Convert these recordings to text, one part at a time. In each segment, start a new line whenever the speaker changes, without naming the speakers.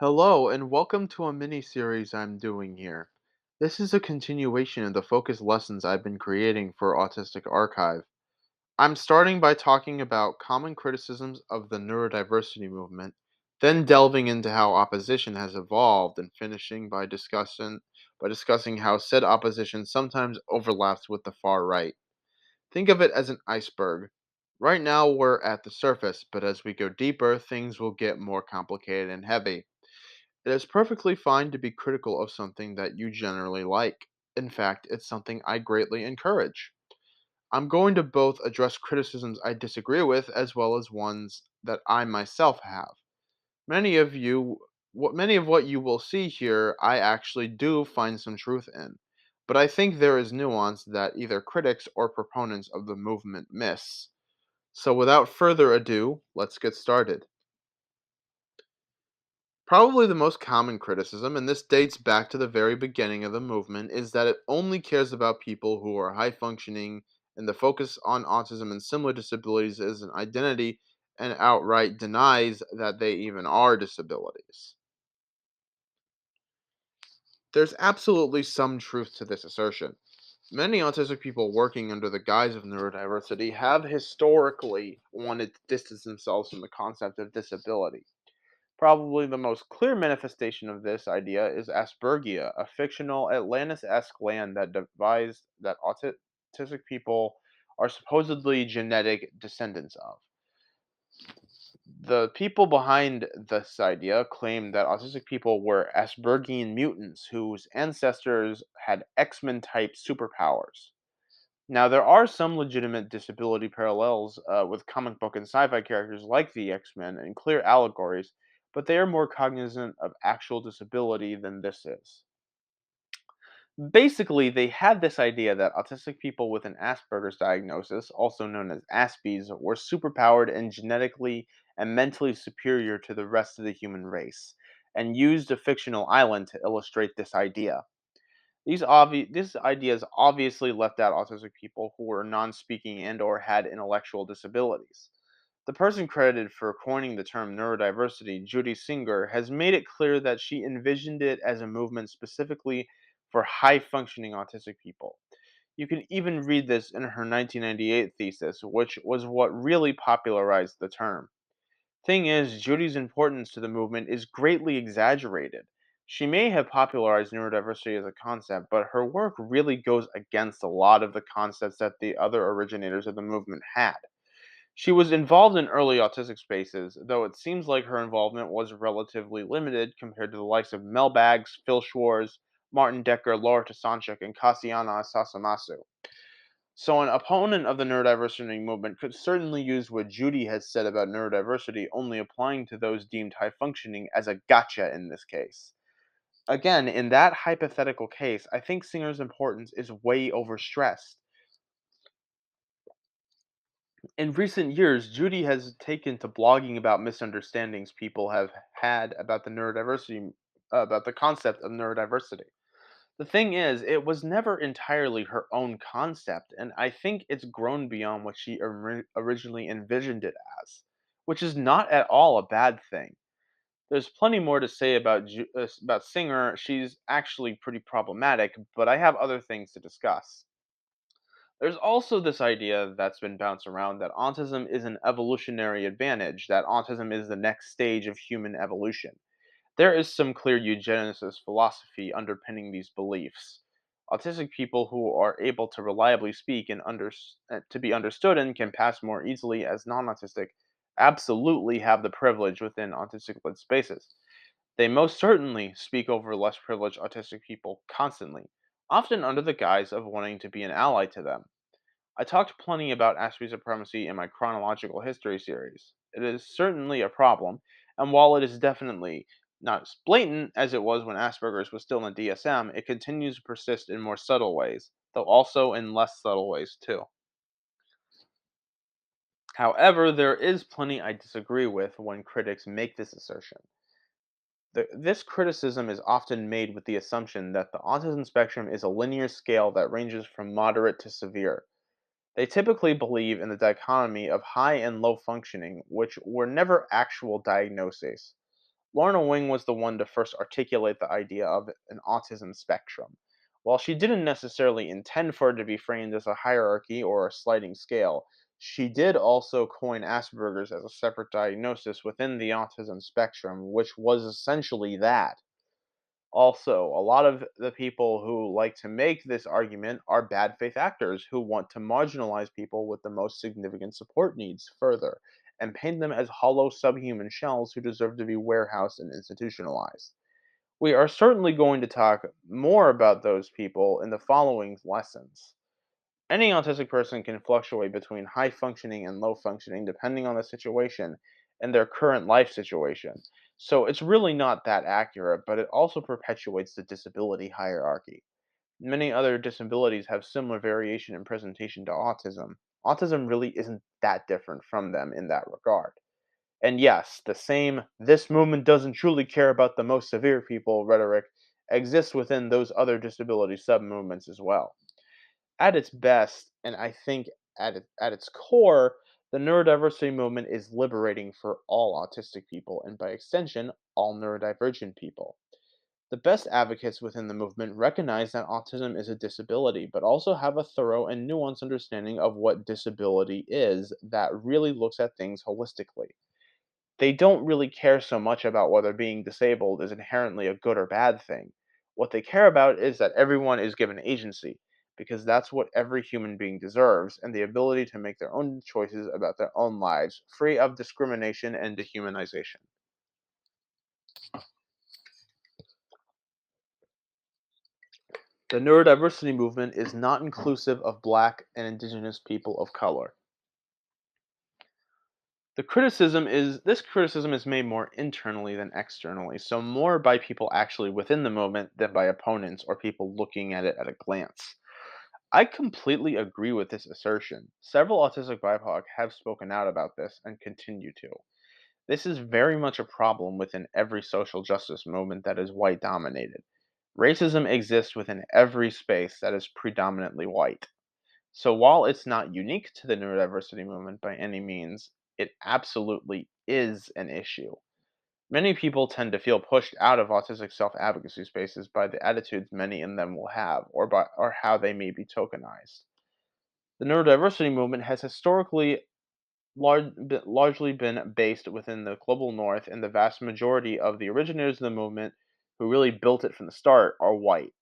Hello, and welcome to a mini series I'm doing here. This is a continuation of the focus lessons I've been creating for Autistic Archive. I'm starting by talking about common criticisms of the neurodiversity movement, then delving into how opposition has evolved, and finishing by discussing how said opposition sometimes overlaps with the far right. Think of it as an iceberg. Right now, we're at the surface, but as we go deeper, things will get more complicated and heavy. It is perfectly fine to be critical of something that you generally like. In fact, it's something I greatly encourage. I'm going to both address criticisms I disagree with as well as ones that I myself have. Many of you many of what you will see here I actually do find some truth in. But I think there is nuance that either critics or proponents of the movement miss. So without further ado, let's get started. Probably the most common criticism, and this dates back to the very beginning of the movement, is that it only cares about people who are high functioning, and the focus on autism and similar disabilities is an identity and outright denies that they even are disabilities. There's absolutely some truth to this assertion. Many autistic people working under the guise of neurodiversity have historically wanted to distance themselves from the concept of disability. Probably the most clear manifestation of this idea is Aspergia, a fictional Atlantis-esque land that devised that autistic people are supposedly genetic descendants of. The people behind this idea claim that autistic people were Aspergian mutants whose ancestors had X-Men type superpowers. Now, there are some legitimate disability parallels with comic book and sci fi characters like the X Men and clear allegories, but they are more cognizant of actual disability than this is. Basically, they had this idea that autistic people with an Asperger's diagnosis, also known as Aspies, were superpowered and genetically and mentally superior to the rest of the human race, and used a fictional island to illustrate this idea. These ideas obviously left out autistic people who were non-speaking and/or had intellectual disabilities. The person credited for coining the term neurodiversity, Judy Singer, has made it clear that she envisioned it as a movement specifically for high-functioning autistic people. You can even read this in her 1998 thesis, which was what really popularized the term. Thing is, Judy's importance to the movement is greatly exaggerated. She may have popularized neurodiversity as a concept, but her work really goes against a lot of the concepts that the other originators of the movement had. She was involved in early autistic spaces, though it seems like her involvement was relatively limited compared to the likes of Mel Baggs, Phil Schwartz, Martin Decker, Laura Tasanchuk, and Kassiana Sasamasu. So, an opponent of the neurodiversity movement could certainly use what Judy has said about neurodiversity only applying to those deemed high functioning as a gotcha in this case. Again, in that hypothetical case, I think Singer's importance is way overstressed. In recent years, Judy has taken to blogging about misunderstandings people have had about about the concept of neurodiversity. The thing is, it was never entirely her own concept, and I think it's grown beyond what she originally envisioned it as, which is not at all a bad thing. There's plenty more to say about Singer. She's actually pretty problematic, but I have other things to discuss. There's also this idea that's been bounced around that autism is an evolutionary advantage, that autism is the next stage of human evolution. There is some clear eugenicist philosophy underpinning these beliefs. Autistic people who are able to reliably speak and to be understood and can pass more easily as non-autistic absolutely have the privilege within autistic-led spaces. They most certainly speak over less privileged autistic people constantly, often under the guise of wanting to be an ally to them. I talked plenty about Aspie supremacy in my chronological history series. It is certainly a problem, and while it is definitely not as blatant as it was when Asperger's was still in the DSM, it continues to persist in more subtle ways, though also in less subtle ways too. However, there is plenty I disagree with when critics make this assertion. This criticism is often made with the assumption that the autism spectrum is a linear scale that ranges from moderate to severe. They typically believe in the dichotomy of high and low functioning, which were never actual diagnoses. Lorna Wing was the one to first articulate the idea of an autism spectrum. While she didn't necessarily intend for it to be framed as a hierarchy or a sliding scale, she did also coin Asperger's as a separate diagnosis within the autism spectrum, which was essentially that. Also, a lot of the people who like to make this argument are bad faith actors who want to marginalize people with the most significant support needs further and paint them as hollow subhuman shells who deserve to be warehoused and institutionalized. We are certainly going to talk more about those people in the following lessons. Any autistic person can fluctuate between high functioning and low functioning depending on the situation and their current life situation. So it's really not that accurate, but it also perpetuates the disability hierarchy. Many other disabilities have similar variation in presentation to autism. Autism really isn't that different from them in that regard. And yes, the same "this movement doesn't truly care about the most severe people" rhetoric exists within those other disability sub-movements as well. At its best, and I think at its core, the neurodiversity movement is liberating for all autistic people and by extension, all neurodivergent people. The best advocates within the movement recognize that autism is a disability, but also have a thorough and nuanced understanding of what disability is that really looks at things holistically. They don't really care so much about whether being disabled is inherently a good or bad thing. What they care about is that everyone is given agency, because that's what every human being deserves, and the ability to make their own choices about their own lives, free of discrimination and dehumanization. The neurodiversity movement is not inclusive of Black and Indigenous people of color. This criticism is made more internally than externally, so more by people actually within the movement than by opponents or people looking at it at a glance. I completely agree with this assertion. Several autistic BIPOC have spoken out about this and continue to. This is very much a problem within every social justice movement that is white dominated. Racism exists within every space that is predominantly white. So while it's not unique to the neurodiversity movement by any means, it absolutely is an issue. Many people tend to feel pushed out of autistic self-advocacy spaces by the attitudes many in them will have, or how they may be tokenized. The neurodiversity movement has historically largely been based within the global north, and the vast majority of the originators of the movement who really built it from the start are white.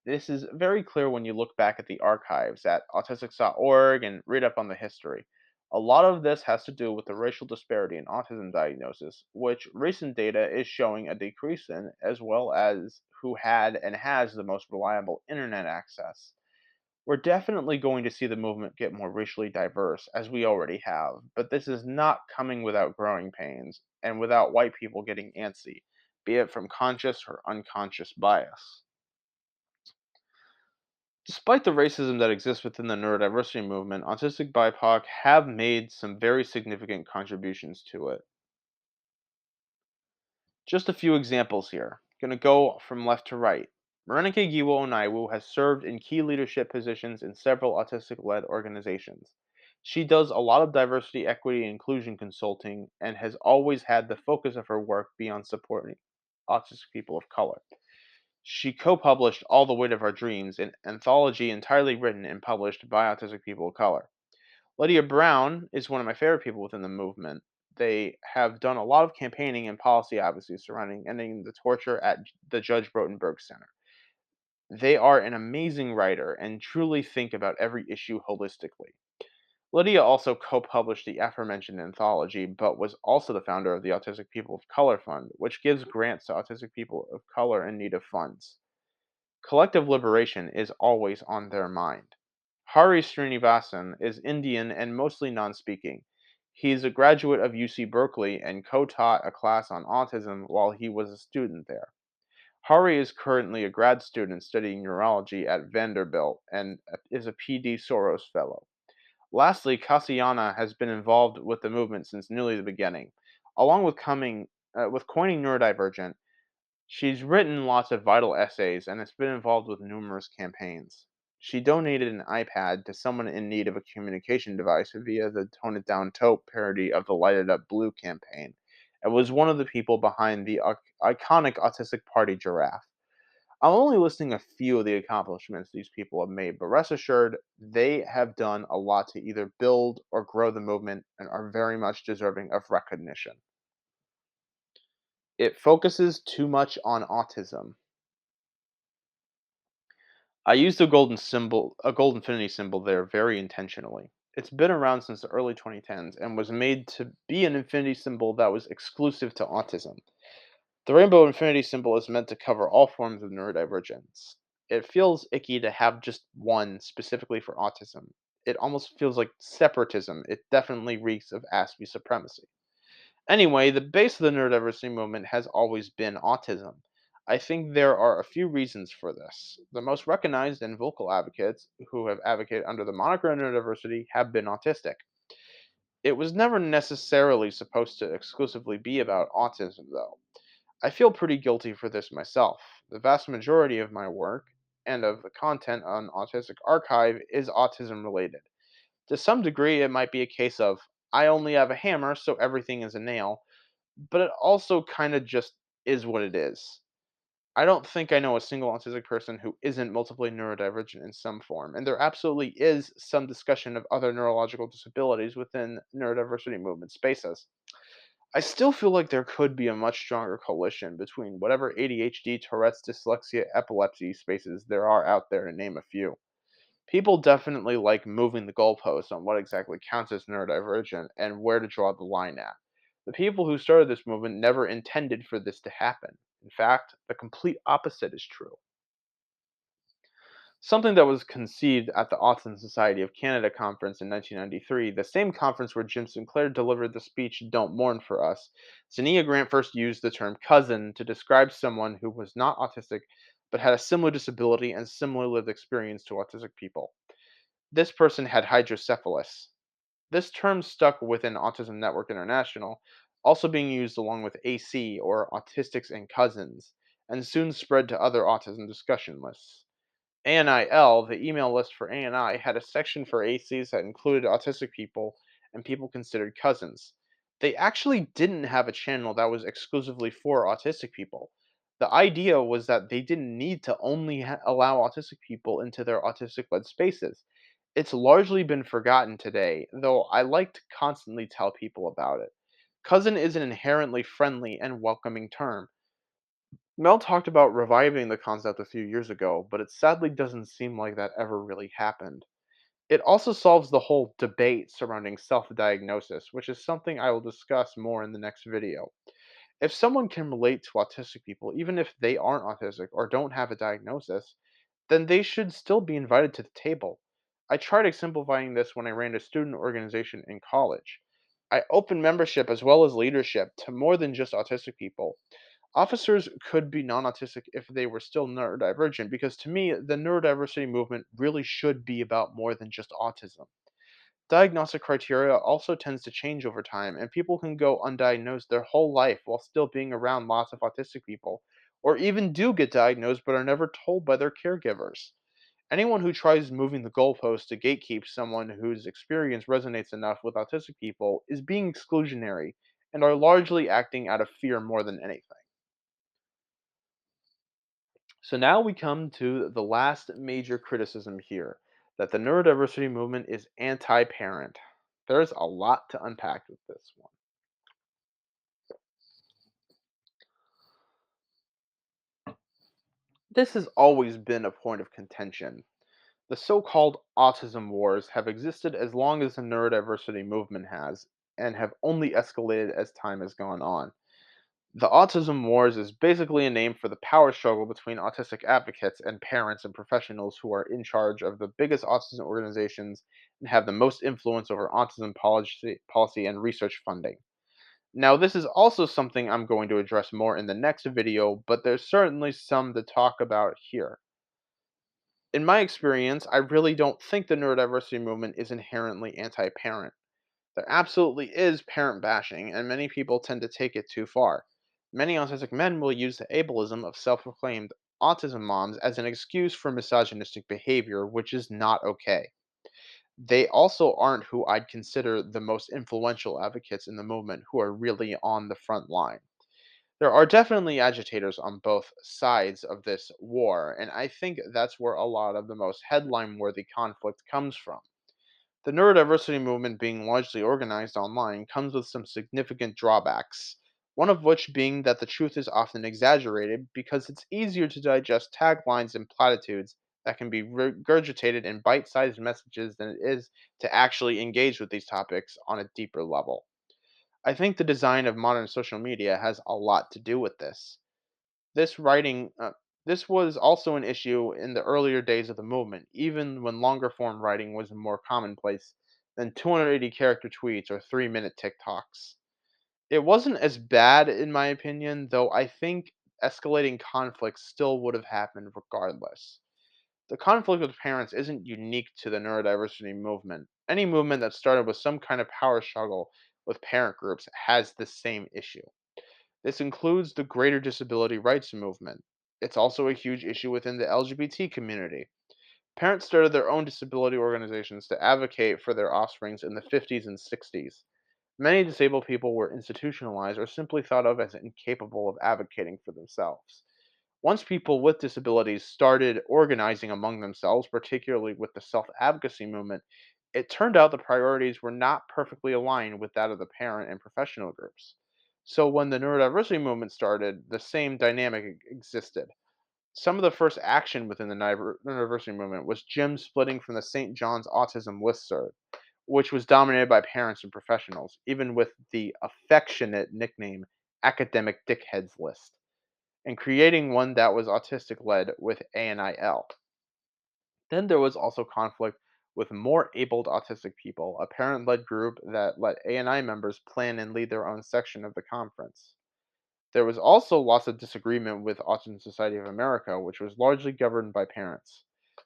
This is very clear when you look back at the archives at autistics.org and read up on the history. A lot of this has to do with the racial disparity in autism diagnosis, which recent data is showing a decrease in, as well as who had and has the most reliable internet access. We're definitely going to see the movement get more racially diverse, as we already have, but this is not coming without growing pains and without white people getting antsy, be it from conscious or unconscious bias. Despite the racism that exists within the neurodiversity movement, autistic BIPOC have made some very significant contributions to it. Just a few examples here. Gonna go from left to right. Marinike Giwa Onaiwu has served in key leadership positions in several autistic led organizations. She does a lot of diversity, equity, and inclusion consulting and has always had the focus of her work be on supporting autistic people of color. She co-published All the Weight of Our Dreams, an anthology entirely written and published by autistic people of color. Lydia Brown is one of my favorite people within the movement. They have done a lot of campaigning and policy advocacy surrounding ending the torture at the Judge Rotenberg Center. They are an amazing writer and truly think about every issue holistically. Lydia also co-published the aforementioned anthology, but was also the founder of the Autistic People of Color Fund, which gives grants to autistic people of color in need of funds. Collective liberation is always on their mind. Hari Srinivasan is Indian and mostly non speaking. He is a graduate of UC Berkeley and co taught a class on autism while he was a student there. Hari is currently a grad student studying neurology at Vanderbilt and is a PD Soros Fellow. Lastly, Cassiana has been involved with the movement since nearly the beginning. Along with coining neurodivergent, she's written lots of vital essays and has been involved with numerous campaigns. She donated an iPad to someone in need of a communication device via the Tone It Down Taupe parody of the Light It Up Blue campaign, and was one of the people behind the iconic autistic party giraffe. I'm only listing a few of the accomplishments these people have made, but rest assured, they have done a lot to either build or grow the movement and are very much deserving of recognition. It focuses too much on autism. I used a gold infinity symbol there very intentionally. It's been around since the early 2010s and was made to be an infinity symbol that was exclusive to autism. The rainbow infinity symbol is meant to cover all forms of neurodivergence. It feels icky to have just one specifically for autism. It almost feels like separatism. It definitely reeks of Aspie supremacy. Anyway, the base of the neurodiversity movement has always been autism. I think there are a few reasons for this. The most recognized and vocal advocates who have advocated under the moniker neurodiversity have been autistic. It was never necessarily supposed to exclusively be about autism, though. I feel pretty guilty for this myself. The vast majority of my work and of the content on Autistic Archive is autism related. To some degree, it might be a case of I only have a hammer, so everything is a nail, but it also kind of just is what it is. I don't think I know a single autistic person who isn't multiply neurodivergent in some form, and there absolutely is some discussion of other neurological disabilities within neurodiversity movement spaces. I still feel like there could be a much stronger coalition between whatever ADHD, Tourette's, dyslexia, epilepsy spaces there are out there, to name a few. People definitely like moving the goalposts on what exactly counts as neurodivergent and where to draw the line at. The people who started this movement never intended for this to happen. In fact, the complete opposite is true. Something that was conceived at the Autism Society of Canada conference in 1993, the same conference where Jim Sinclair delivered the speech Don't Mourn for Us. Zania Grant first used the term cousin to describe someone who was not autistic but had a similar disability and similar lived experience to autistic people. This person had hydrocephalus. This term stuck within Autism Network International, also being used along with AC or Autistics and Cousins, and soon spread to other autism discussion lists. ANIL, the email list for ANI, had a section for ACs that included autistic people and people considered cousins. They actually didn't have a channel that was exclusively for autistic people. The idea was that they didn't need to only allow autistic people into their autistic led spaces. It's largely been forgotten today, though I like to constantly tell people about it. Cousin is an inherently friendly and welcoming term. Mel talked about reviving the concept a few years ago, but it sadly doesn't seem like that ever really happened. It also solves the whole debate surrounding self diagnosis, which is something I will discuss more in the next video. If someone can relate to autistic people, even if they aren't autistic or don't have a diagnosis, then they should still be invited to the table. I tried exemplifying this when I ran a student organization in college. I opened membership as well as leadership to more than just autistic people. Officers could be non autistic if they were still neurodivergent, because to me, the neurodiversity movement really should be about more than just autism. Diagnostic criteria also tends to change over time, and people can go undiagnosed their whole life while still being around lots of autistic people, or even do get diagnosed but are never told by their caregivers. Anyone who tries moving the goalpost to gatekeep someone whose experience resonates enough with autistic people is being exclusionary and are largely acting out of fear more than anything. So now we come to the last major criticism here, that the neurodiversity movement is anti parent. There's a lot to unpack with this one. This has always been a point of contention. The so called autism wars have existed as long as the neurodiversity movement has, and have only escalated as time has gone on. The Autism Wars is basically a name for the power struggle between autistic advocates and parents and professionals who are in charge of the biggest autism organizations and have the most influence over autism policy and research funding. Now, this is also something I'm going to address more in the next video, but there's certainly some to talk about here. In my experience, I really don't think the neurodiversity movement is inherently anti parent. There absolutely is parent bashing, and many people tend to take it too far. Many autistic men will use the ableism of self proclaimed autism moms as an excuse for misogynistic behavior, which is not okay. They also aren't who I'd consider the most influential advocates in the movement who are really on the front line. There are definitely agitators on both sides of this war, and I think that's where a lot of the most headline worthy conflict comes from. The neurodiversity movement being largely organized online comes with some significant drawbacks, one of which being that the truth is often exaggerated because it's easier to digest taglines and platitudes that can be regurgitated in bite sized messages than it is to actually engage with these topics on a deeper level. I think the design of modern social media has a lot to do with this. This writing, this was also an issue in the earlier days of the movement, even when longer form writing was more commonplace than 280 character tweets or 3-minute TikToks. It wasn't as bad, in my opinion, though I think escalating conflict still would have happened regardless. The conflict with parents isn't unique to the neurodiversity movement. Any movement that started with some kind of power struggle with parent groups has the same issue. This includes the greater disability rights movement. It's also a huge issue within the LGBT community. Parents started their own disability organizations to advocate for their offsprings in the 50s and 60s. Many disabled people were institutionalized or simply thought of as incapable of advocating for themselves. Once people with disabilities started organizing among themselves, particularly with the self advocacy movement, it turned out the priorities were not perfectly aligned with that of the parent and professional groups. So when the neurodiversity movement started, the same dynamic existed. Some of the first action within the neurodiversity movement was Jim splitting from the St. John's Autism Listserv, which was dominated by parents and professionals, even with the affectionate nickname Academic Dickheads List, and creating one that was autistic led with ANIL. Then there was also conflict with more abled autistic people, a parent led group that let ANI members plan and lead their own section of the conference. There was also lots of disagreement with Autism Society of America, which was largely governed by parents.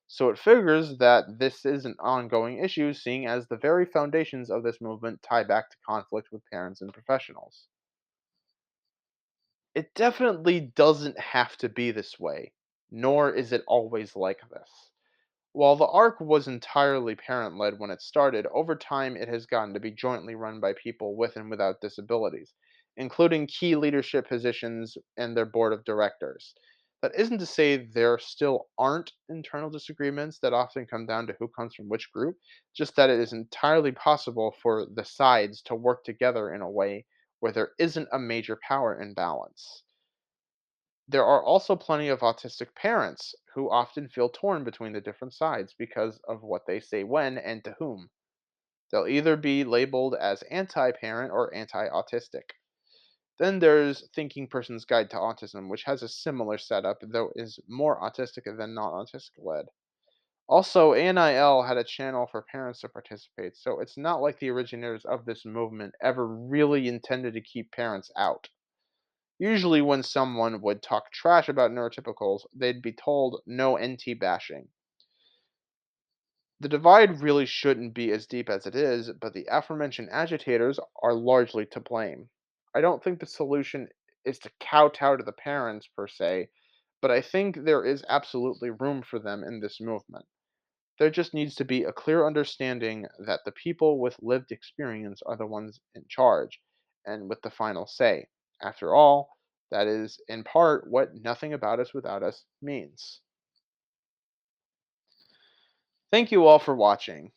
So it figures that this is an ongoing issue, seeing as the very foundations of this movement tie back to conflict with parents and professionals. It definitely doesn't have to be this way, nor is it always like this. While the ARC was entirely parent led when it started, over time it has gotten to be jointly run by people with and without disabilities, including key leadership positions and their board of directors. That isn't to say there still aren't internal disagreements that often come down to who comes from which group, just that it is entirely possible for the sides to work together in a way where there isn't a major power imbalance. There are also plenty of autistic parents who often feel torn between the different sides because of what they say when and to whom. They'll either be labeled as anti parent or anti autistic. Then there's Thinking Person's Guide to Autism, which has a similar setup, though is more autistic than not autistic led. Also, ANIL had a channel for parents to participate, so it's not like the originators of this movement ever really intended to keep parents out. Usually, when someone would talk trash about neurotypicals, they'd be told no NT bashing. The divide really shouldn't be as deep as it is, but the aforementioned agitators are largely to blame. I don't think the solution is to kowtow to the parents per se, but I think there is absolutely room for them in this movement. There just needs to be a clear understanding that the people with lived experience are the ones in charge and with the final say. After all, that is in part what nothing about us without us means. Thank you all for watching.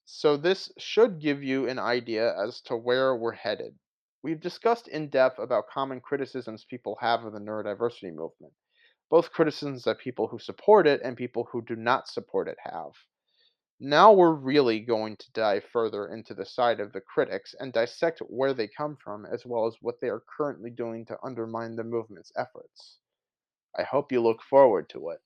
So, this should give you an idea as to where we're headed. We've discussed in depth about common criticisms people have of the neurodiversity movement, both criticisms that people who support it and people who do not support it have. Now we're really going to dive further into the side of the critics and dissect where they come from as well as what they are currently doing to undermine the movement's efforts. I hope you look forward to it.